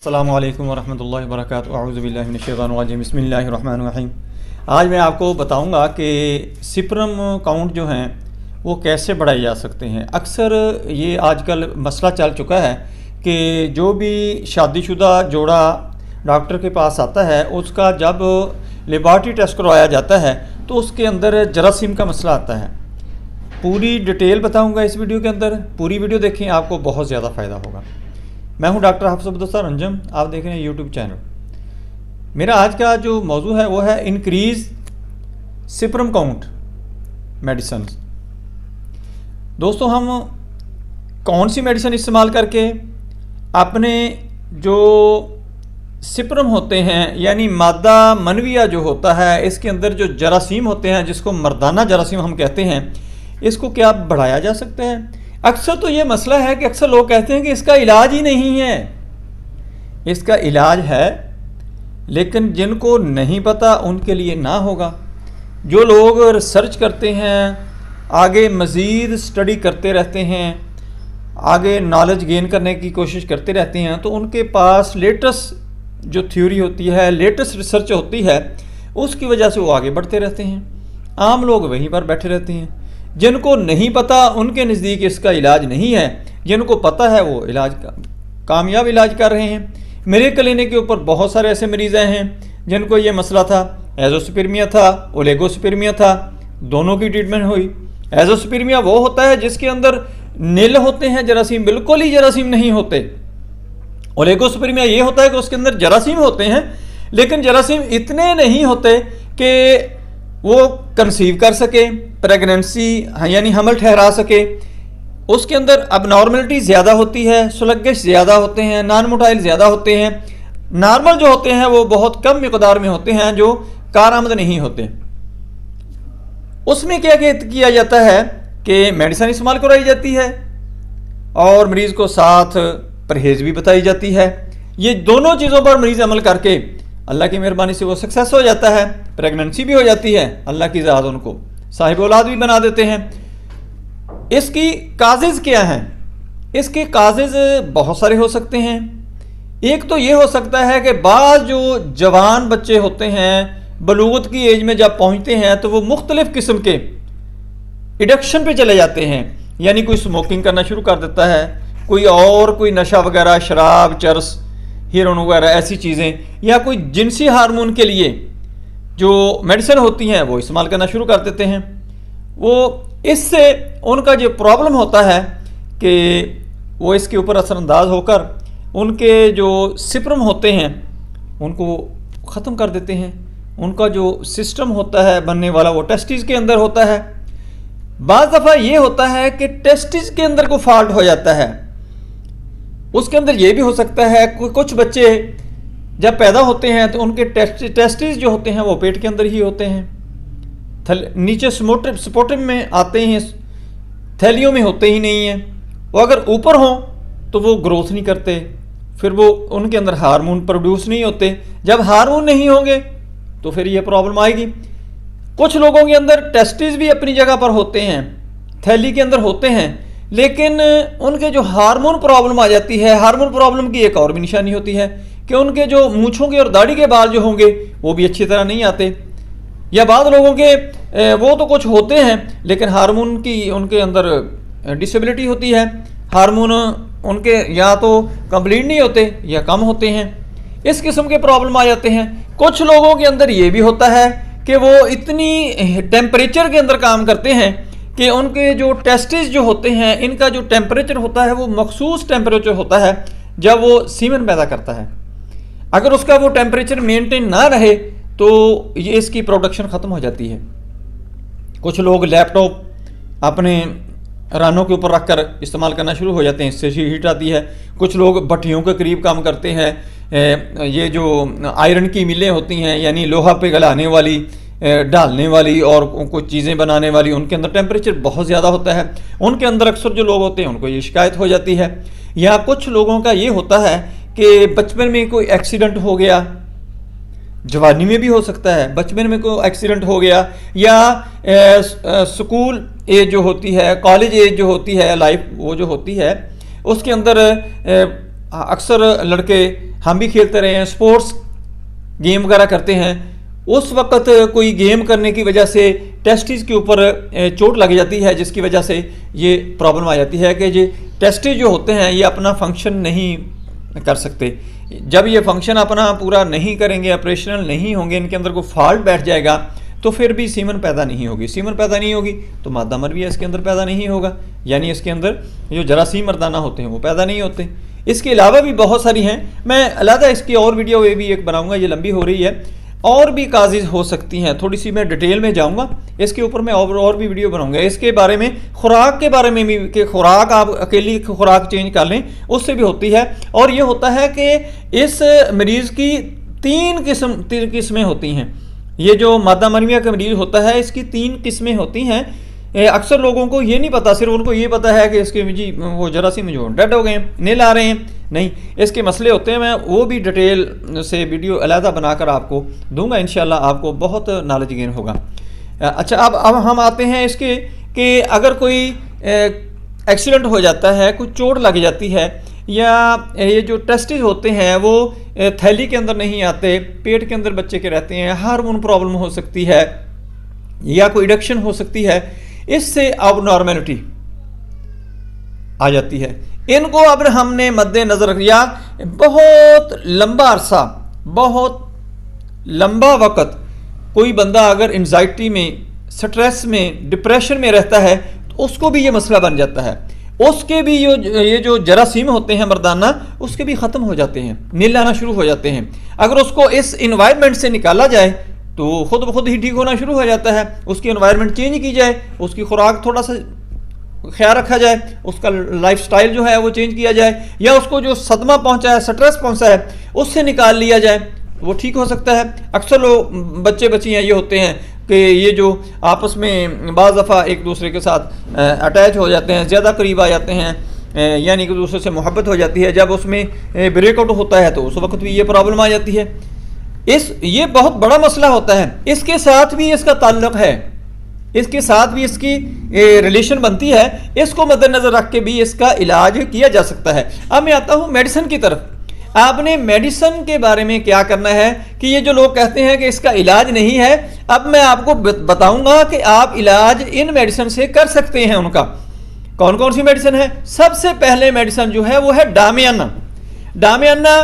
अस्सलामु अलैकुम वरहमतुल्लाहि वबरकातुहू अऊज़ु बिल्लाहि मिनश्शैतानिर्रजीम बिस्मिल्लाहिर्रहमानिर्रहीम। आज मैं आपको बताऊंगा कि सिपरम काउंट जो हैं वो कैसे बढ़ाए जा सकते हैं। अक्सर ये आजकल मसला चल चुका है कि जो भी शादीशुदा जोड़ा डॉक्टर के पास आता है उसका जब लेबॉरेटरी टेस्ट करवाया जाता है तो उसके अंदर जरासीम का मसला आता है। पूरी डिटेल बताऊंगा इस वीडियो के अंदर, पूरी वीडियो देखें, आपको बहुत ज़्यादा फ़ायदा होगा। मैं हूं डॉक्टर हाफिज़ अब्दुल रंजम, आप देख रहे हैं यूट्यूब चैनल। मेरा आज का जो मौजू है वो है इंक्रीज़ सिपरम काउंट मेडिसिन। दोस्तों, हम कौन सी मेडिसिन इस्तेमाल करके अपने जो सिपरम होते हैं यानी मादा मनविया जो होता है, इसके अंदर जो जरासीम होते हैं जिसको मर्दाना जरासीम हम कहते हैं, इसको क्या बढ़ाया जा सकता है। अक्सर तो ये मसला है कि अक्सर लोग कहते हैं कि इसका इलाज ही नहीं है। इसका इलाज है, लेकिन जिनको नहीं पता उनके लिए ना होगा। जो लोग रिसर्च करते हैं, आगे मज़ीद स्टडी करते रहते हैं, आगे नॉलेज गेन करने की कोशिश करते रहते हैं, तो उनके पास लेटेस्ट जो थ्योरी होती है, लेटेस्ट रिसर्च होती है, उसकी वजह से वो आगे बढ़ते रहते हैं। आम लोग वहीं पर बैठे रहते हैं। जिनको नहीं पता उनके नज़दीक इसका इलाज नहीं है, जिनको पता है वो इलाज का कामयाब इलाज कर रहे हैं। मेरे क्लिनिक के ऊपर बहुत सारे ऐसे मरीज़ आए हैं जिनको ये मसला था, एजोस्पर्मिया था, ओलेगोस्पर्मिया था, दोनों की ट्रीटमेंट हुई। एजोस्पर्मिया वो होता है जिसके अंदर नील होते हैं जरासीम, बिल्कुल ही जरासीम नहीं होते। ओलेगोस्पर्मिया ये होता है कि उसके अंदर जरासीम होते हैं, लेकिन जरासीम इतने नहीं होते कि वो कंसीव कर सके, प्रेगनेंसी यानी हमल ठहरा सके। उसके अंदर अबनॉर्मलिटी ज़्यादा होती है, स्लगिश ज़्यादा होते हैं, नॉन मोटाइल ज़्यादा होते हैं। नॉर्मल जो होते हैं वो बहुत कम मिकदार में होते हैं, जो कारआमद नहीं होते। उसमें क्या किया जाता है कि मेडिसिन इस्तेमाल करवाई जाती है और मरीज़ को साथ परहेज़ भी बताई जाती है। ये दोनों चीज़ों पर मरीज़ अमल करके अल्लाह की मेहरबानी से वो सक्सेस हो जाता है, प्रेगनेंसी भी हो जाती है, अल्लाह की ज़ात उनको साहिब औलाद भी बना देते हैं। इसकी काजेज़ क्या हैं? इसके काजेज़ बहुत सारे हो सकते हैं। एक तो ये हो सकता है कि बाज़ जो जवान बच्चे होते हैं बलूगत की एज में जब पहुंचते हैं तो वो मुख्तलिफ़ किस्म के एडिक्शन पे चले जाते हैं, यानी कोई स्मोकिंग करना शुरू कर देता है, कोई नशा वगैरह, शराब, चरस, हीरोइन वगैरह ऐसी चीज़ें, या कोई जिनसी हार्मोन के लिए जो मेडिसिन होती हैं वो इस्तेमाल करना शुरू कर देते हैं। वो इससे उनका जो प्रॉब्लम होता है कि वो इसके ऊपर असरअंदाज होकर उनके जो सिपरम होते हैं उनको ख़त्म कर देते हैं। उनका जो सिस्टम होता है बनने वाला वो टेस्टिस के अंदर होता है। बाज़ दफ़ा ये होता है कि टेस्टिस के अंदर को फॉल्ट हो जाता है। उसके अंदर ये भी हो सकता है कुछ बच्चे जब पैदा होते हैं तो उनके टेस्टिस जो होते हैं वो पेट के अंदर ही होते हैं, नीचे स्पोटम में आते हैं, थैलियों में होते ही नहीं हैं। वो अगर ऊपर हों तो वो ग्रोथ नहीं करते, फिर वो उनके अंदर हार्मोन प्रोड्यूस नहीं होते। जब हार्मोन नहीं होंगे तो फिर ये प्रॉब्लम आएगी। कुछ लोगों के अंदर टेस्टिस भी अपनी जगह पर होते हैं, थैली के अंदर होते हैं, लेकिन उनके जो हार्मोन प्रॉब्लम आ जाती है। हार्मोन प्रॉब्लम की एक और भी निशानी होती है कि उनके जो मूँछों के और दाढ़ी के बाल जो होंगे वो भी अच्छी तरह नहीं आते। या बाद लोगों के वो तो कुछ होते हैं लेकिन हार्मोन की उनके अंदर डिसेबिलिटी होती है, हार्मोन उनके या तो कंप्लीट नहीं होते या कम होते हैं। इस किस्म के प्रॉब्लम आ जाते हैं। कुछ लोगों के अंदर ये भी होता है कि वो इतनी टेम्परेचर के अंदर काम करते हैं कि उनके जो टेस्टिस जो होते हैं, इनका जो टेम्परेचर होता है वो मखसूस टेम्परेचर होता है जब वो सीमेन पैदा करता है। अगर उसका वो टेम्परेचर मेंटेन ना रहे तो ये इसकी प्रोडक्शन ख़त्म हो जाती है। कुछ लोग लैपटॉप अपने रानों के ऊपर रखकर इस्तेमाल करना शुरू हो जाते हैं, इससे हीट आती है। कुछ लोग भट्टियों के करीब काम करते हैं। ये जो आयरन की मिलें होती हैं यानी लोहा पे गलाने वाली, डालने वाली और कुछ चीज़ें बनाने वाली, उनके अंदर टेम्परेचर बहुत ज़्यादा होता है। उनके अंदर अक्सर जो लोग होते हैं उनको ये शिकायत हो जाती है। या कुछ लोगों का ये होता है कि बचपन में कोई एक्सीडेंट हो गया, जवानी में भी हो सकता है, बचपन में कोई एक्सीडेंट हो गया, या स्कूल एज जो होती है, कॉलेज एज जो होती है, लाइफ वो जो होती है उसके अंदर अक्सर लड़के, हम भी खेलते रहे हैं, स्पोर्ट्स गेम वगैरह करते हैं, उस वक्त कोई गेम करने की वजह से टेस्टिस के ऊपर चोट लग जाती है, जिसकी वजह से ये प्रॉब्लम आ जाती है कि ये टेस्टिस जो होते हैं ये अपना फंक्शन नहीं कर सकते। जब ये फंक्शन अपना पूरा नहीं करेंगे, ऑपरेशनल नहीं होंगे, इनके अंदर कोई फॉल्ट बैठ जाएगा तो फिर भी सीमन पैदा नहीं होगी। सीमन पैदा नहीं होगी तो मादा मरविया इसके अंदर पैदा नहीं होगा, यानी इसके अंदर जो जरासीम मर्दाना होते हैं वो पैदा नहीं होते। इसके अलावा भी बहुत सारी हैं, मैं अलहदा इसकी और वीडियो ये भी एक बनाऊंगा, ये लंबी हो रही है, और भी काजेज हो सकती हैं, थोड़ी सी मैं डिटेल में जाऊंगा इसके ऊपर, मैं और भी वीडियो बनाऊंगा इसके बारे में, खुराक के बारे में भी, कि खुराक आप अकेली खुराक चेंज कर लें उससे भी होती है। और ये होता है कि इस मरीज़ की तीन किस्में होती हैं। ये जो मादा मरविया का मरीज़ होता है इसकी 3 किस्में होती हैं। अक्सर लोगों को ये नहीं पता, सिर्फ उनको ये पता है कि इसके जी वो जरासीम जो डेड हो गए हैं, नील आ रहे हैं, नहीं, इसके मसले होते हैं। मैं वो भी डिटेल से वीडियो अलहदा बनाकर आपको दूंगा, इंशाल्लाह आपको बहुत नॉलेज गेन होगा। अच्छा, अब हम आते हैं इसके कि अगर कोई एक्सीडेंट हो जाता है, कुछ चोट लग जाती है, या ये जो टेस्टिस होते हैं वो थैली के अंदर नहीं आते, पेट के अंदर बच्चे के रहते हैं, हार्मोन प्रॉब्लम हो सकती है या कोई इडक्शन हो सकती है, इससे अबनॉर्मेलिटी आ जाती है। इनको अब हमने मद्देनजर रखा, बहुत लंबा अरसा, बहुत लंबा वक्त कोई बंदा अगर एंजाइटी में, स्ट्रेस में, डिप्रेशन में रहता है तो उसको भी ये मसला बन जाता है। उसके भी ये जो जरासीम होते हैं मर्दाना, उसके भी ख़त्म हो जाते हैं, नील आना शुरू हो जाते हैं। अगर उसको इस इन्वायरमेंट से निकाला जाए तो खुद ब खुद ही ठीक होना शुरू हो जाता है। उसकी इन्वायरमेंट चेंज की जाए, उसकी खुराक थोड़ा सा ख्याल रखा जाए, उसका लाइफस्टाइल जो है वो चेंज किया जाए, या उसको जो सदमा पहुंचा है, स्ट्रेस पहुंचा है, उससे निकाल लिया जाए, वो ठीक हो सकता है। अक्सर लोग बच्चे बच्चियाँ ये होते हैं कि ये जो आपस में बाज़ दफ़ा एक दूसरे के साथ अटैच हो जाते हैं, ज़्यादा करीब आ जाते हैं, यानी कि दूसरे से मोहब्बत हो जाती है। जब उसमें ब्रेकआउट होता है तो उस वक्त भी ये प्रॉब्लम आ जाती है। ये बहुत बड़ा मसला होता है। इसके साथ भी इसका ताल्लुक है, इसके साथ भी इसकी रिलेशन बनती है, इसको मद्देनजर रख के भी इसका इलाज किया जा सकता है। अब मैं आता हूँ मेडिसिन की तरफ। आपने मेडिसिन के बारे में क्या करना है कि ये जो लोग कहते हैं कि इसका इलाज नहीं है, अब मैं आपको बताऊंगा कि आप इलाज इन मेडिसिन से कर सकते हैं। उनका कौन कौन सी मेडिसिन है? सबसे पहले मेडिसिन जो है वो है डामियाना। डामियाना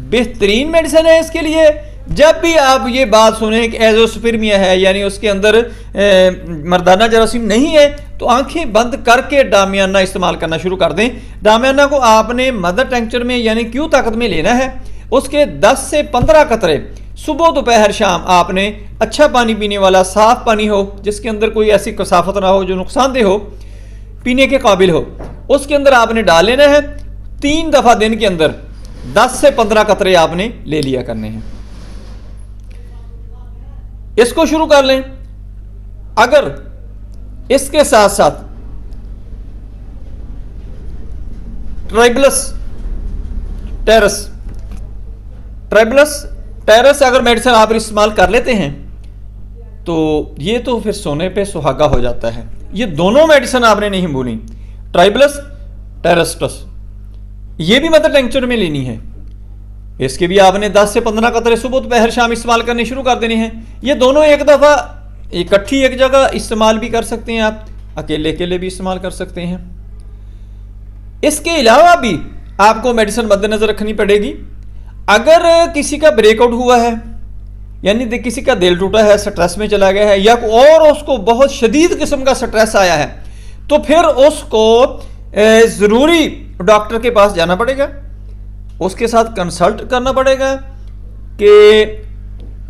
बेहतरीन मेडिसिन है इसके लिए। जब भी आप ये बात सुने कि एजोस्पर्मिया है, यानी उसके अंदर मर्दाना जरासीम नहीं है, तो आंखें बंद करके डामियाना इस्तेमाल करना शुरू कर दें। डामियाना को आपने मदर टेंक्चर में यानी क्यू ताकत में लेना है। उसके 10 से 15 कतरे सुबह दोपहर शाम आपने अच्छा पानी पीने वाला, साफ पानी हो जिसके अंदर कोई ऐसी कसाफत ना हो जो नुकसानदेह हो, पीने के काबिल हो, उसके अंदर आपने डाल लेना है। 3 दफ़ा दिन के अंदर 10 से 15 कतरे आपने ले लिया करने हैं। इसको शुरू कर लें। अगर इसके साथ साथ ट्राइबलस टेरस अगर मेडिसिन आप इस्तेमाल कर लेते हैं तो ये तो फिर सोने पे सुहागा हो जाता है। ये दोनों मेडिसिन आपने नहीं भूली, ट्राइबलस टेरस्टस, ये भी मदर टेंक्चर में लेनी है। इसके भी आपने 10 से 15 कतरे सुबह दोपहर शाम इस्तेमाल करने शुरू कर देने हैं। ये दोनों एक दफ़ा इकट्ठी एक जगह इस्तेमाल भी कर सकते हैं, आप अकेले अकेले भी इस्तेमाल कर सकते हैं। इसके अलावा भी आपको मेडिसिन मद्देनजर रखनी पड़ेगी। अगर किसी का ब्रेकआउट हुआ है, यानी किसी का दिल टूटा है, स्ट्रेस में चला गया है, या और उसको बहुत शदीद किस्म का स्ट्रेस आया है, तो फिर उसको ज़रूरी डॉक्टर के पास जाना पड़ेगा, उसके साथ कंसल्ट करना पड़ेगा। कि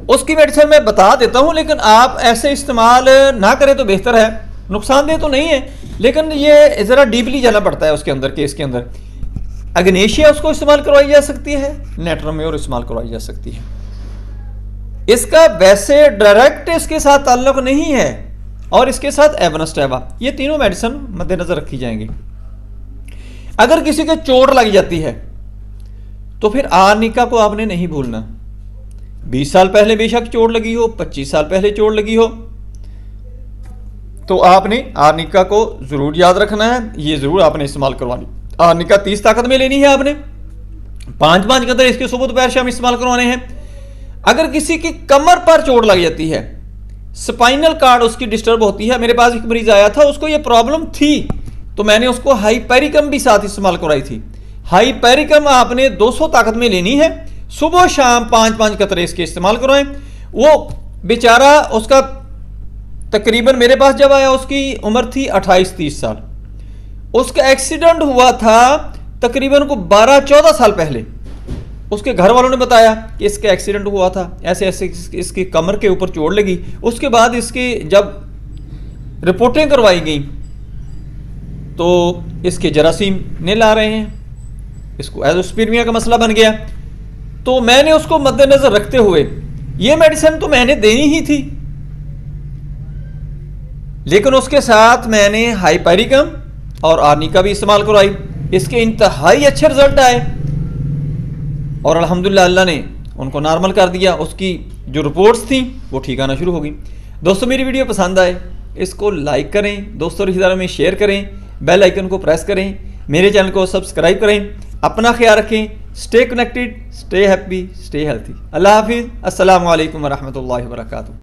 उसकी मेडिसिन मैं बता देता हूं, लेकिन आप ऐसे इस्तेमाल ना करें तो बेहतर है। नुकसानदेह तो नहीं है, लेकिन ये ज़रा डीपली जाना पड़ता है उसके अंदर। केस के अंदर अग्नेशिया उसको इस्तेमाल करवाई जा सकती है, नेट्रोम्योर इस्तेमाल करवाई जा सकती है। इसका वैसे डायरेक्ट इसके साथ ताल्लुक नहीं है, और इसके साथ एवनस्टेवा, ये तीनों मेडिसिन मद्देनजर रखी जाएंगी। अगर किसी के चोट लग जाती है तो फिर आर्निका को आपने नहीं भूलना। 20 साल पहले बेशक चोट लगी हो, 25 साल पहले चोट लगी हो, तो आपने आर्निका को जरूर याद रखना है, ये जरूर आपने इस्तेमाल करवानी। आर्निका 30 ताकत में लेनी है आपने, 5-5 कतरे इसके सुबह दोपहर शाम इस्तेमाल करवाने हैं। अगर किसी की कमर पर चोट लग जाती है, स्पाइनल कार्ड उसकी डिस्टर्ब होती है, मेरे पास एक मरीज आया था, उसको ये प्रॉब्लम थी, तो मैंने उसको हाइपेरिकम भी साथ इस्तेमाल करवाई थी। हाइपेरिकम आपने 200 ताकत में लेनी है, सुबह शाम 5-5 कतरे इसके इस्तेमाल करवाएं। वो बेचारा, उसका तकरीबन मेरे पास जब आया उसकी उम्र थी 28-30 साल। उसका एक्सीडेंट हुआ था तकरीबन को 12-14 साल पहले। उसके घर वालों ने बताया कि इसका एक्सीडेंट हुआ था, ऐसे ऐसे इसकी कमर के ऊपर चोट लगी। उसके बाद इसकी जब रिपोर्टें करवाई गई तो इसके जरासीम ने ला रहे हैं, इसको एजोस्पर्मिया का मसला बन गया। तो मैंने उसको मद्देनजर रखते हुए ये मेडिसिन तो मैंने देनी ही थी, लेकिन उसके साथ मैंने हाइपेरिकम और आर्निका भी इस्तेमाल करवाई। इसके इंतहाई अच्छे रिजल्ट आए और अल्हम्दुलिल्लाह अल्लाह ने उनको नॉर्मल कर दिया। उसकी जो रिपोर्ट्स थी वो ठीक आना शुरू हो गई। दोस्तों, मेरी वीडियो पसंद आए इसको लाइक करें, दोस्तों रिश्तेदारों में शेयर करें, बेल आइकन को प्रेस करें, मेरे चैनल को सब्सक्राइब करें। अपना ख्याल रखें, stay connected, stay happy, stay healthy. अल्लाह हाफिज़। अस्सलामु अलैकुम वरहमतुल्लाहि वबरकातुहू।